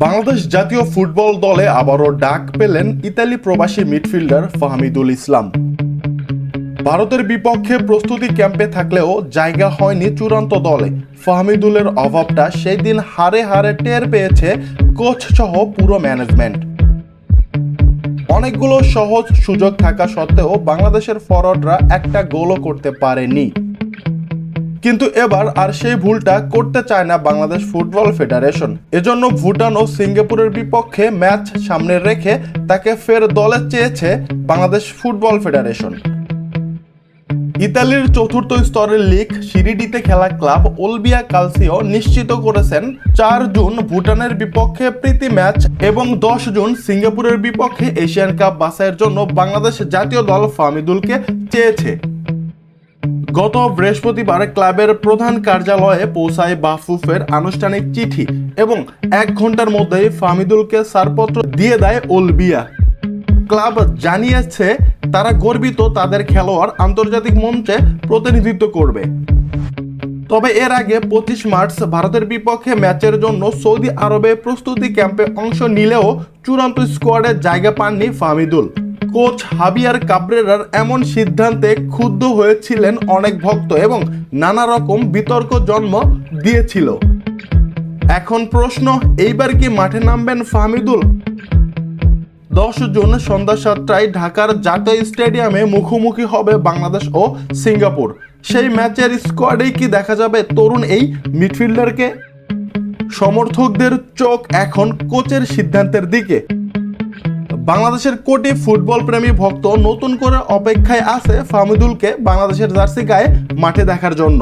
বাংলাদেশ জাতীয় ফুটবল দলে আবারও ডাক পেলেন ইতালি প্রবাসী মিডফিল্ডার ফাহমিদুল ইসলাম। ভারতের বিপক্ষে প্রস্তুতি ক্যাম্পে থাকলেও জায়গা হয়নি চূড়ান্ত দলে। ফাহমিদুলের অভাবটা সেই দিন হারে হারে টের পেয়েছে কোচ সহ পুরো ম্যানেজমেন্ট। অনেকগুলো সহজ সুযোগ থাকা সত্ত্বেও বাংলাদেশের ফরওয়ার্ডরা একটা গোলও করতে পারেনি। কিন্তু এবার আর সেই ভুলটা করতে চায় না বাংলাদেশ ফুটবল ফেডারেশন। এজন্য ভুটান ও সিঙ্গাপুরের বিপক্ষে ম্যাচ সামনে রেখে তাকে ফের দলে চেয়েছে বাংলাদেশ ফুটবল ফেডারেশন। ইতালির চতুর্থ স্তরের লিগ সিরি ডিতে খেলা ক্লাব ওলবিয়া কালসিও নিশ্চিত করেছেন 4 জুন ভুটানের বিপক্ষে প্রীতি ম্যাচ এবং 10 জুন সিঙ্গাপুরের বিপক্ষে এশিয়ান কাপ বাছাইয়ের জন্য বাংলাদেশ জাতীয় দল ফাহমিদুলকে চেয়েছে। গত বৃহস্পতিবার ক্লাবের প্রধান কার্যালয়ে পৌঁছায় বাফুফের আনুষ্ঠানিক চিঠি এবং 1 ঘন্টার মধ্যেই ফাহমিদুলকে ছাড়পত্র দিয়ে দেয় ওলবিয়া। ক্লাব জানিয়েছে তারা গর্বিত তাদের খেলোয়াড় আন্তর্জাতিক মঞ্চে প্রতিনিধিত্ব করবে। তবে এর আগে 25 মার্চ ভারতের বিপক্ষে ম্যাচের জন্য সৌদি আরবে প্রস্তুতি ক্যাম্পে অংশ নিলেও চূড়ান্ত স্কোয়াডে জায়গা পাননি ফাহমিদুল। কোচ হাবিয়ার কাব্রেরার এমন সিদ্ধান্তে ক্ষুব্ধ হয়েছিলেন অনেক ভক্ত এবং নানা রকম বিতর্ক জন্ম দিয়েছিল। এখন প্রশ্ন, এইবার কি মাঠে নামবেন ফাহমিদুল? 10 জুন সন্ধ্যা 7টায় ঢাকার জাতীয় স্টেডিয়ামে মুখোমুখি হবে বাংলাদেশ ও সিঙ্গাপুর। সেই ম্যাচের স্কোয়াডেই কি দেখা যাবে তরুণ এই মিডফিল্ডারকে? সমর্থকদের চোখ এখন কোচের সিদ্ধান্তের দিকে। বাংলাদেশের কোটি ফুটবল প্রেমী ভক্ত নতুন করে অপেক্ষায় আছে ফাহমিদুলকে বাংলাদেশের জার্সি গায়ে মাঠে দেখার জন্য।